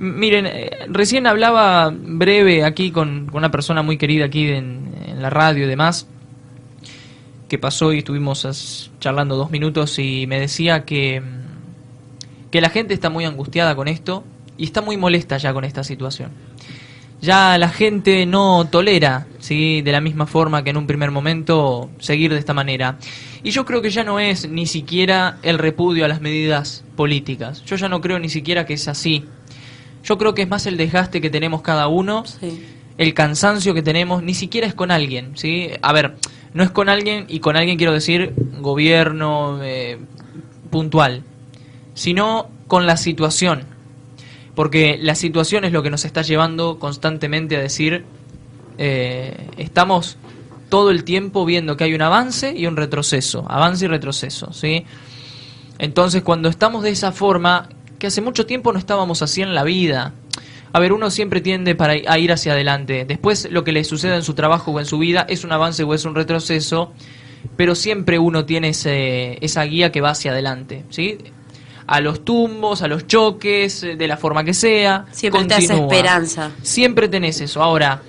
Miren, recién hablaba breve aquí con una persona muy querida aquí en la radio y demás, que pasó y estuvimos charlando 2 minutos y me decía que la gente está muy angustiada con esto y está muy molesta ya con esta situación. Ya la gente no tolera, ¿sí?, de la misma forma que en un primer momento seguir de esta manera. Y yo creo que ya no es ni siquiera el repudio a las medidas políticas. Yo ya no creo ni siquiera que es así. Yo creo que es más el desgaste que tenemos cada uno, sí, el cansancio que tenemos, ni siquiera es con alguien, ¿sí? A ver, no es con alguien, y con alguien quiero decir gobierno puntual, sino con la situación. Porque la situación es lo que nos está llevando constantemente a decir, estamos todo el tiempo viendo que hay un avance y un retroceso, avance y retroceso, ¿sí? Entonces, cuando estamos de esa forma, que hace mucho tiempo no estábamos así en la vida. A ver, uno siempre tiende a ir hacia adelante. Después, lo que le suceda en su trabajo o en su vida es un avance o es un retroceso, pero siempre uno tiene esa guía que va hacia adelante, ¿sí? A los tumbos, a los choques, de la forma que sea. Siempre continúa. te hace esperanza. Siempre tenés eso. Ahora,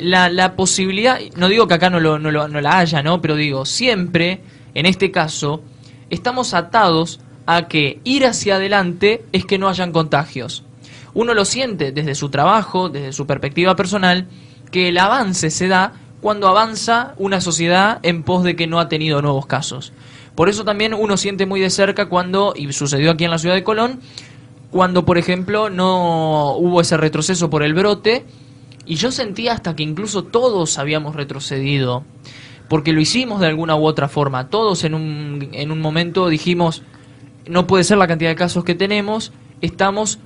la posibilidad, no digo que acá no la haya, ¿no? Pero digo, siempre, en este caso, estamos atados a que ir hacia adelante es que no hayan contagios. Uno lo siente desde su trabajo, desde su perspectiva personal, que el avance se da cuando avanza una sociedad en pos de que no ha tenido nuevos casos. Por eso también uno siente muy de cerca cuando, y sucedió aquí en la ciudad de Colón, cuando por ejemplo no hubo ese retroceso por el brote, y yo sentía hasta que incluso todos habíamos retrocedido, porque lo hicimos de alguna u otra forma. Todos en un momento dijimos, no puede ser la cantidad de casos que tenemos, estamos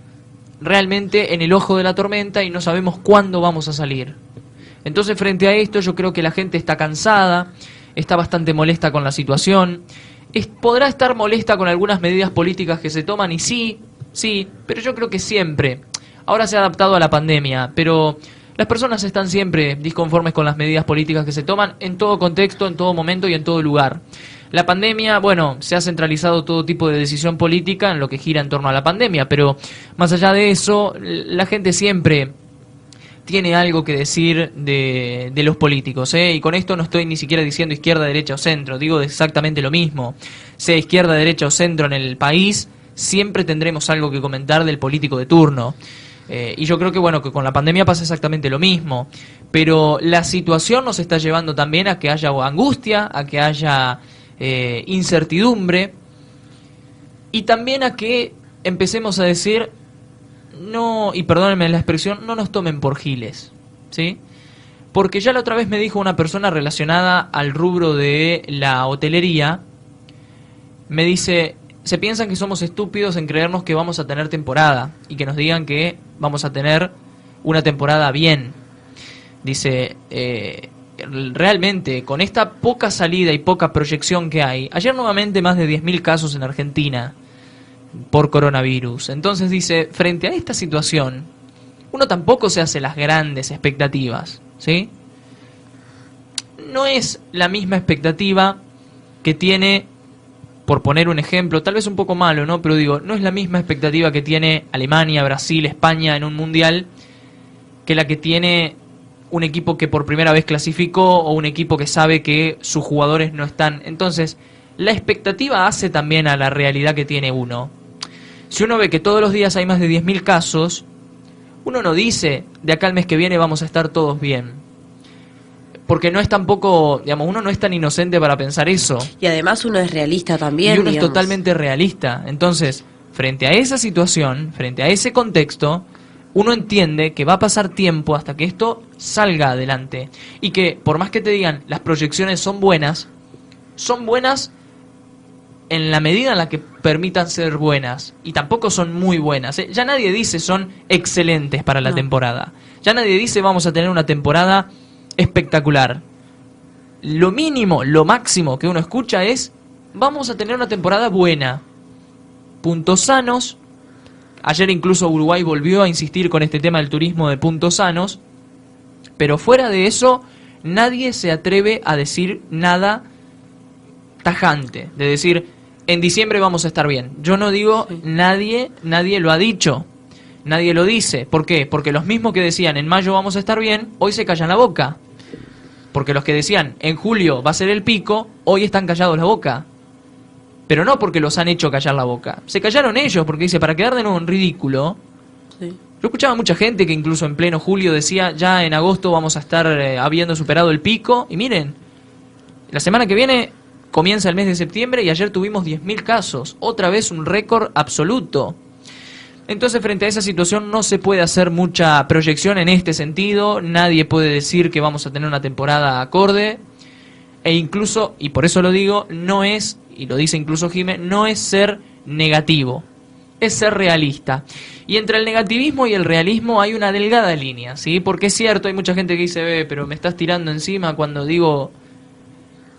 realmente en el ojo de la tormenta y no sabemos cuándo vamos a salir. Entonces, frente a esto, yo creo que la gente está cansada, está bastante molesta con la situación, podrá estar molesta con algunas medidas políticas que se toman, y sí, pero yo creo que siempre, ahora se ha adaptado a la pandemia, pero las personas están siempre disconformes con las medidas políticas que se toman en todo contexto, en todo momento y en todo lugar. La pandemia, bueno, se ha centralizado todo tipo de decisión política en lo que gira en torno a la pandemia, pero más allá de eso, la gente siempre tiene algo que decir de los políticos, ¿eh? Y con esto no estoy ni siquiera diciendo izquierda, derecha o centro, digo exactamente lo mismo. Sea izquierda, derecha o centro en el país, siempre tendremos algo que comentar del político de turno. Y yo creo que bueno, que con la pandemia pasa exactamente lo mismo, pero la situación nos está llevando también a que haya angustia, a que haya incertidumbre, y también a que empecemos a decir, no, y perdónenme la expresión, no nos tomen por giles, ¿sí? Porque ya la otra vez me dijo una persona relacionada al rubro de la hotelería, me dice, se piensan que somos estúpidos en creernos que vamos a tener temporada y que nos digan que vamos a tener una temporada bien. Dice, realmente, con esta poca salida y poca proyección que hay, ayer nuevamente más de 10.000 casos en Argentina por coronavirus. Entonces dice, frente a esta situación, uno tampoco se hace las grandes expectativas, ¿sí? No es la misma expectativa que tiene, por poner un ejemplo, tal vez un poco malo, ¿no? Pero digo, no es la misma expectativa que tiene Alemania, Brasil, España en un mundial que la que tiene un equipo que por primera vez clasificó o un equipo que sabe que sus jugadores no están. Entonces, la expectativa hace también a la realidad que tiene uno. Si uno ve que todos los días hay más de 10.000 casos, uno no dice, de acá al mes que viene vamos a estar todos bien. Porque no es tampoco, digamos, uno no es tan inocente para pensar eso. Y además uno es realista también, y uno digamos. es totalmente realista. Entonces, frente a esa situación, frente a ese contexto, uno entiende que va a pasar tiempo hasta que esto salga adelante. Y que, por más que te digan, las proyecciones son buenas en la medida en la que permitan ser buenas, y tampoco son muy buenas, ¿eh? Ya nadie dice son excelentes para la temporada, ya nadie dice vamos a tener una temporada espectacular. Lo mínimo, lo máximo que uno escucha es vamos a tener una temporada buena, puntos sanos. Ayer incluso Uruguay volvió a insistir con este tema del turismo de puntos sanos, pero fuera de eso nadie se atreve a decir nada tajante, de decir en diciembre vamos a estar bien. Yo no digo, nadie lo ha dicho. Nadie lo dice. ¿Por qué? Porque los mismos que decían en mayo vamos a estar bien, hoy se callan la boca. Porque los que decían en julio va a ser el pico, hoy están callados la boca. Pero no porque los han hecho callar la boca. Se callaron ellos porque dice, para quedar de nuevo en ridículo. Sí. Yo escuchaba a mucha gente que incluso en pleno julio decía, ya en agosto vamos a estar habiendo superado el pico. Y miren, la semana que viene comienza el mes de septiembre y ayer tuvimos 10.000 casos. Otra vez un récord absoluto. Entonces, frente a esa situación no se puede hacer mucha proyección en este sentido. Nadie puede decir que vamos a tener una temporada acorde. E incluso, y por eso lo digo, no es, y lo dice incluso Jimé, no es ser negativo, es ser realista. Y entre el negativismo y el realismo hay una delgada línea, ¿sí? Porque es cierto, hay mucha gente que dice, pero me estás tirando encima cuando digo...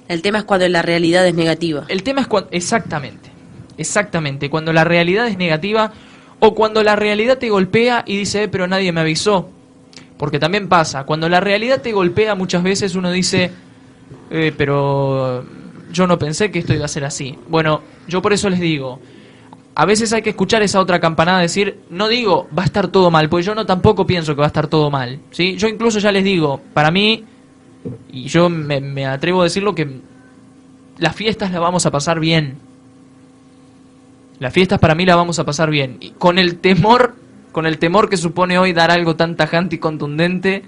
El tema es cuando la realidad es negativa. El tema es cuando... Exactamente, cuando la realidad es negativa o cuando la realidad te golpea y dice, pero nadie me avisó. Porque también pasa, cuando la realidad te golpea muchas veces uno dice, pero yo no pensé que esto iba a ser así. Bueno, yo por eso les digo, a veces hay que escuchar esa otra campanada, decir, no digo va a estar todo mal, porque yo no tampoco pienso que va a estar todo mal, ¿sí? Yo incluso ya les digo, para mí, y yo me atrevo a decirlo, que las fiestas las vamos a pasar bien. Las fiestas para mí las vamos a pasar bien. Y con el temor que supone hoy dar algo tan tajante y contundente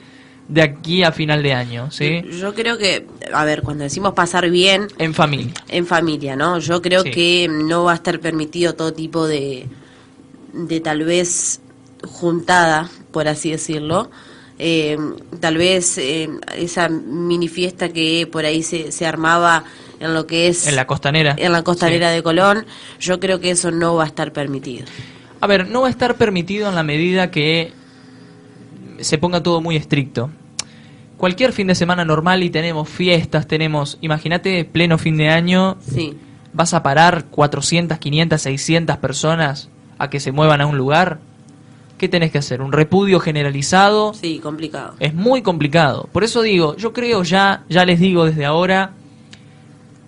de aquí a final de año, ¿sí? Yo creo que, a ver, cuando decimos pasar bien... En familia. En familia, ¿no? Yo creo Sí. que no va a estar permitido todo tipo de tal vez juntada, por así decirlo. Tal vez esa mini fiesta que por ahí se armaba en lo que es... En la costanera. En la costanera Sí. de Colón, yo creo que eso no va a estar permitido. A ver, no va a estar permitido en la medida que se ponga todo muy estricto. Cualquier fin de semana normal y tenemos fiestas, imagínate, pleno fin de año, Sí, vas a parar 400, 500, 600 personas a que se muevan a un lugar. ¿Qué tenés que hacer? ¿Un repudio generalizado? sí, complicado. Es muy complicado. Por eso digo, yo creo ya les digo desde ahora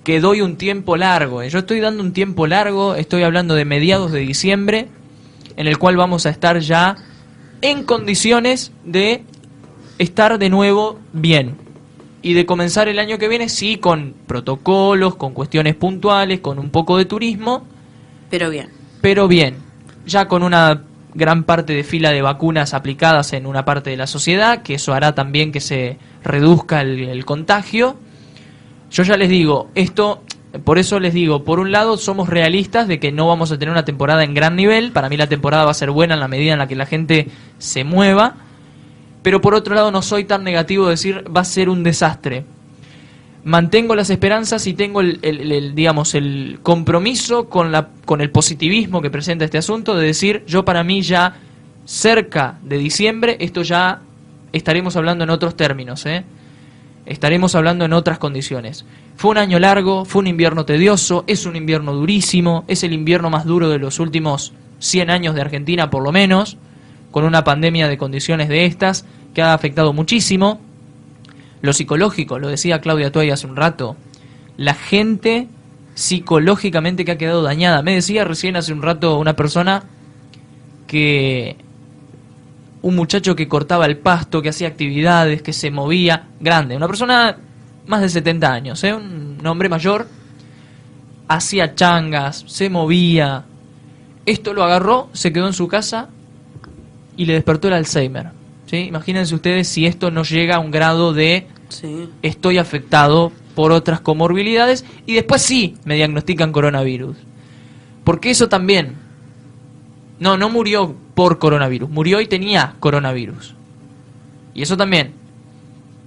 que doy un tiempo largo. Yo estoy dando un tiempo largo, estoy hablando de mediados de diciembre, en el cual vamos a estar ya en condiciones de estar de nuevo bien. Y de comenzar el año que viene, sí, con protocolos, con cuestiones puntuales, con un poco de turismo, Pero bien. pero bien, ya con una gran parte de fila de vacunas aplicadas en una parte de la sociedad, que eso hará también que se reduzca el contagio. Yo ya les digo, por eso les digo, por un lado somos realistas de que no vamos a tener una temporada en gran nivel, para mí la temporada va a ser buena en la medida en la que la gente se mueva, pero por otro lado no soy tan negativo de decir va a ser un desastre. Mantengo las esperanzas y tengo digamos, el compromiso con el positivismo que presenta este asunto, de decir, yo para mí ya cerca de diciembre, esto ya estaremos hablando en otros términos, estaremos hablando en otras condiciones. Fue un año largo, fue un invierno tedioso, es un invierno durísimo, es el invierno más duro de los últimos 100 años de Argentina por lo menos, con una pandemia de condiciones de estas que ha afectado muchísimo. Lo psicológico, lo decía Claudia Toay hace un rato, la gente psicológicamente que ha quedado dañada. Me decía recién hace un rato una persona que un muchacho que cortaba el pasto, que hacía actividades, que se movía, grande, una persona más de 70 años, un hombre mayor, hacía changas, se movía. Esto lo agarró, se quedó en su casa y le despertó el Alzheimer, ¿sí? Imagínense ustedes si esto no llega a un grado de Sí. estoy afectado por otras comorbilidades y después sí me diagnostican coronavirus. Porque eso también, no murió por coronavirus, murió y tenía coronavirus. Y eso también,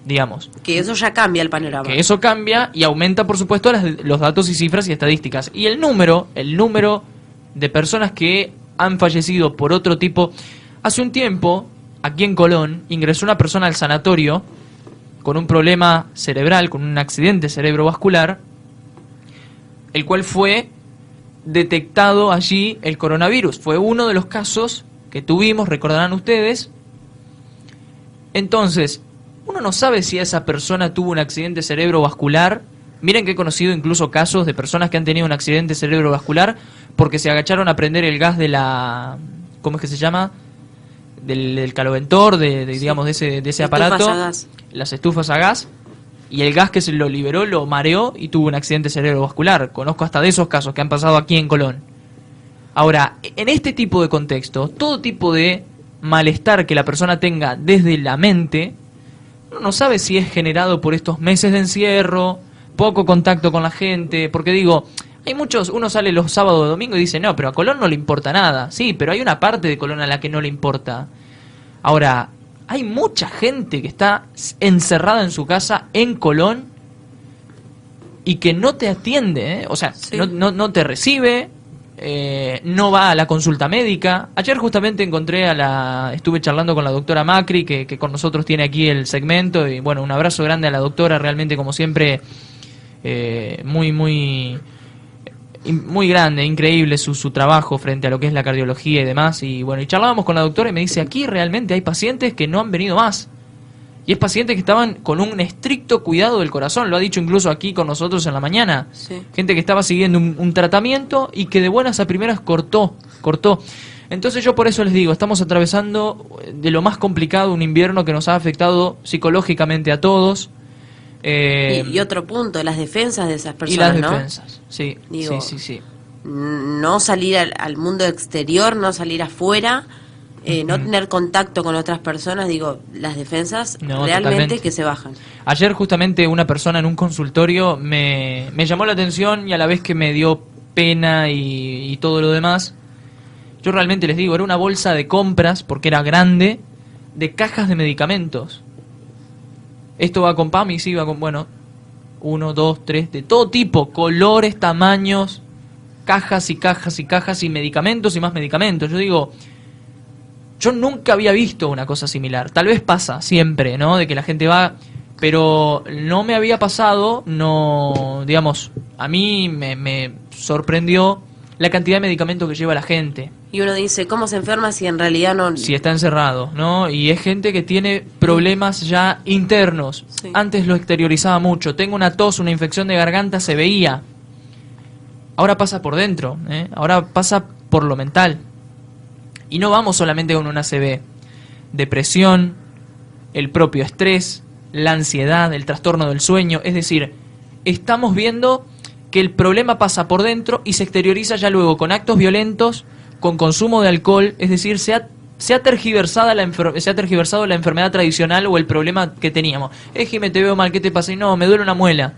digamos, Que eso ya cambia el panorama. que eso cambia y aumenta, por supuesto, los datos y cifras y estadísticas. Y el número de personas que han fallecido por otro tipo. Hace un tiempo, aquí en Colón, ingresó una persona al sanatorio con un problema cerebral, con un accidente cerebrovascular, el cual fue detectado allí el coronavirus. Fue uno de los casos que tuvimos, recordarán ustedes. Entonces, uno no sabe si esa persona tuvo un accidente cerebrovascular. Miren que he conocido incluso casos de personas que han tenido un accidente cerebrovascular porque se agacharon a prender el gas de la... ¿cómo es que se llama? del caloventor, digamos, de ese Estufas aparato, a gas. las estufas a gas, y el gas que se lo liberó lo mareó y tuvo un accidente cerebrovascular. Conozco hasta de esos casos que han pasado aquí en Colón. Ahora, en este tipo de contexto, todo tipo de malestar que la persona tenga desde la mente, uno no sabe si es generado por estos meses de encierro, poco contacto con la gente, porque digo, hay muchos, uno sale los sábados o domingos y dice, no, pero a Colón no le importa nada. Sí, pero hay una parte de Colón a la que no le importa. Ahora, hay mucha gente que está encerrada en su casa en Colón y que no te atiende, ¿eh? O sea, Sí. no te recibe, no va a la consulta médica. Ayer justamente estuve charlando con la doctora Macri, que con nosotros tiene aquí el segmento, y bueno, un abrazo grande a la doctora, realmente como siempre, muy grande, increíble su trabajo frente a lo que es la cardiología y demás. Y bueno, y charlábamos con la doctora y me dice, aquí realmente hay pacientes que no han venido más. Y es pacientes que estaban con un estricto cuidado del corazón, lo ha dicho incluso aquí con nosotros en la mañana. Sí. Gente que estaba siguiendo un tratamiento y que de buenas a primeras cortó. Entonces yo por eso les digo, estamos atravesando de lo más complicado un invierno que nos ha afectado psicológicamente a todos. Y otro punto, las defensas de esas Y personas, las ¿no? defensas, sí, Digo, sí. No salir al mundo exterior, no salir afuera, no tener contacto con otras personas, digo, las defensas No, realmente totalmente. que se bajan. Ayer justamente una persona en un consultorio me llamó la atención y a la vez que me dio pena y todo lo demás. Yo realmente les digo, era una bolsa de compras, porque era grande, de cajas de medicamentos. Esto va con PAMI, sí, va con, bueno, 1, 2, 3, de todo tipo, colores, tamaños, cajas y cajas y cajas y medicamentos y más medicamentos. Yo digo, yo nunca había visto una cosa similar. Tal vez pasa siempre, ¿no? De que la gente va, pero no me había pasado, no, digamos, a mí me sorprendió la cantidad de medicamentos que lleva la gente. Y uno dice, ¿cómo se enferma si en realidad no...? Si está encerrado, ¿no? Y es gente que tiene problemas ya internos. Sí. Antes lo exteriorizaba mucho. Tengo una tos, una infección de garganta, se veía. Ahora pasa por dentro, ¿eh? Ahora pasa por lo mental. Y no vamos solamente con una ACV. Depresión, el propio estrés, la ansiedad, el trastorno del sueño. Es decir, estamos viendo que el problema pasa por dentro y se exterioriza ya luego con actos violentos, con consumo de alcohol. Es decir, se ha tergiversado la enfermedad tradicional o el problema que teníamos. Jime, te veo mal, ¿qué te pasa? Y no, me duele una muela.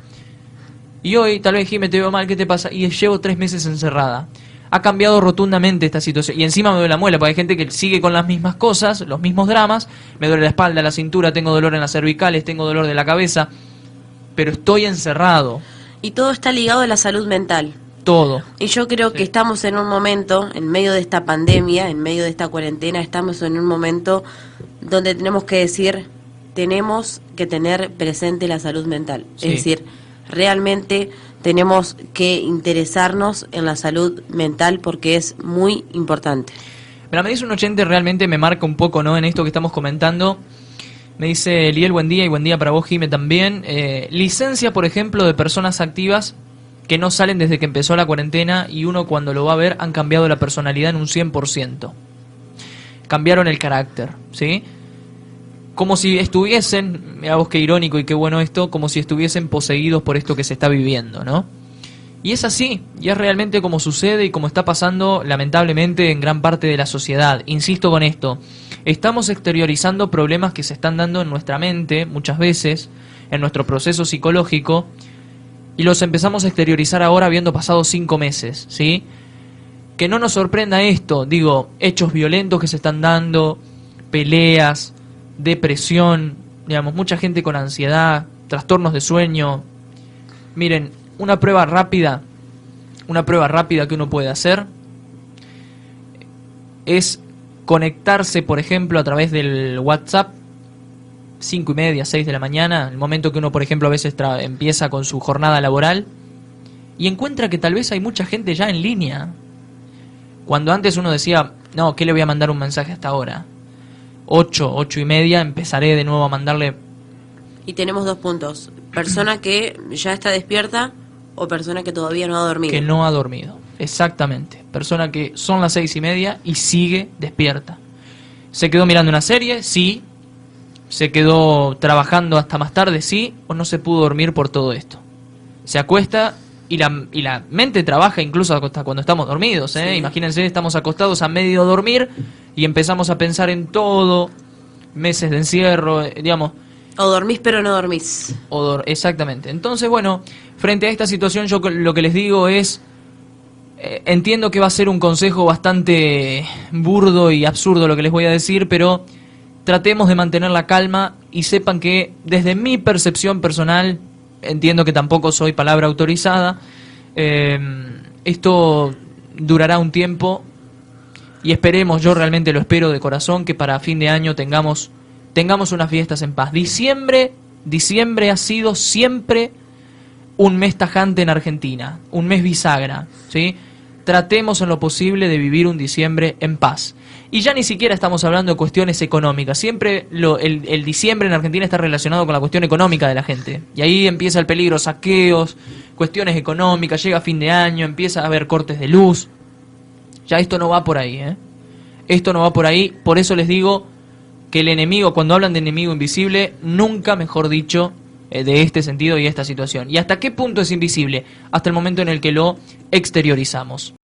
Y hoy, tal vez, Jime, te veo mal, ¿qué te pasa? Y llevo 3 meses encerrada. Ha cambiado rotundamente esta situación. Y encima me duele la muela, porque hay gente que sigue con las mismas cosas, los mismos dramas. Me duele la espalda, la cintura, tengo dolor en las cervicales, tengo dolor de la cabeza. Pero estoy encerrado. Y todo está ligado a la salud mental. Todo. Y yo creo Sí. que estamos en un momento, en medio de esta pandemia, en medio de esta cuarentena, estamos en un momento donde tenemos que decir, tenemos que tener presente la salud mental. Sí. Es decir, realmente tenemos que interesarnos en la salud mental porque es muy importante. Pero me dice un oyente, realmente me marca un poco, ¿no? En esto que estamos comentando. Me dice Liel, buen día, y buen día para vos, Jime, también. Licencia, por ejemplo, de personas activas que no salen desde que empezó la cuarentena y uno cuando lo va a ver han cambiado la personalidad en un 100%. Cambiaron el carácter, ¿sí? Como si estuviesen, mira vos qué irónico y qué bueno esto, como si estuviesen poseídos por esto que se está viviendo, ¿no? Y es así, y es realmente como sucede y como está pasando lamentablemente en gran parte de la sociedad. Insisto con esto, estamos exteriorizando problemas que se están dando en nuestra mente muchas veces, en nuestro proceso psicológico, y los empezamos a exteriorizar ahora habiendo pasado 5 meses, ¿sí? Que no nos sorprenda esto, digo, hechos violentos que se están dando, peleas, depresión, digamos, mucha gente con ansiedad, trastornos de sueño. Miren, una prueba rápida que uno puede hacer es conectarse, por ejemplo, a través del WhatsApp, 5:30, 6 de la mañana, el momento que uno, por ejemplo, a veces empieza con su jornada laboral, y encuentra que tal vez hay mucha gente ya en línea. Cuando antes uno decía, no, ¿qué le voy a mandar un mensaje hasta ahora? 8:30, empezaré de nuevo a mandarle. Y tenemos 2 puntos. Persona que ya está despierta o persona que todavía no ha dormido. Que no ha dormido, exactamente. Persona que son las 6:30 y sigue despierta. ¿Se quedó mirando una serie? Sí. ¿Se quedó trabajando hasta más tarde? Sí. ¿O no se pudo dormir por todo esto? Se acuesta y la mente trabaja incluso hasta cuando estamos dormidos, ¿eh? Sí. Imagínense, estamos acostados a medio dormir y empezamos a pensar en todo, meses de encierro, digamos. O dormís pero no dormís. Exactamente. Entonces, bueno, frente a esta situación yo lo que les digo es, entiendo que va a ser un consejo bastante burdo y absurdo lo que les voy a decir, pero tratemos de mantener la calma y sepan que desde mi percepción personal, entiendo que tampoco soy palabra autorizada, esto durará un tiempo y esperemos, yo realmente lo espero de corazón, que para fin de año tengamos unas fiestas en paz. Diciembre ha sido siempre un mes tajante en Argentina, un mes bisagra, ¿sí? Tratemos en lo posible de vivir un diciembre en paz. Y ya ni siquiera estamos hablando de cuestiones económicas. Siempre el diciembre en Argentina está relacionado con la cuestión económica de la gente. Y ahí empieza el peligro, saqueos, cuestiones económicas, llega fin de año, empieza a haber cortes de luz. Ya esto no va por ahí, ¿eh? Esto no va por ahí, por eso les digo que el enemigo, cuando hablan de enemigo invisible, nunca, mejor dicho, de este sentido y esta situación. ¿Y hasta qué punto es invisible? Hasta el momento en el que lo exteriorizamos.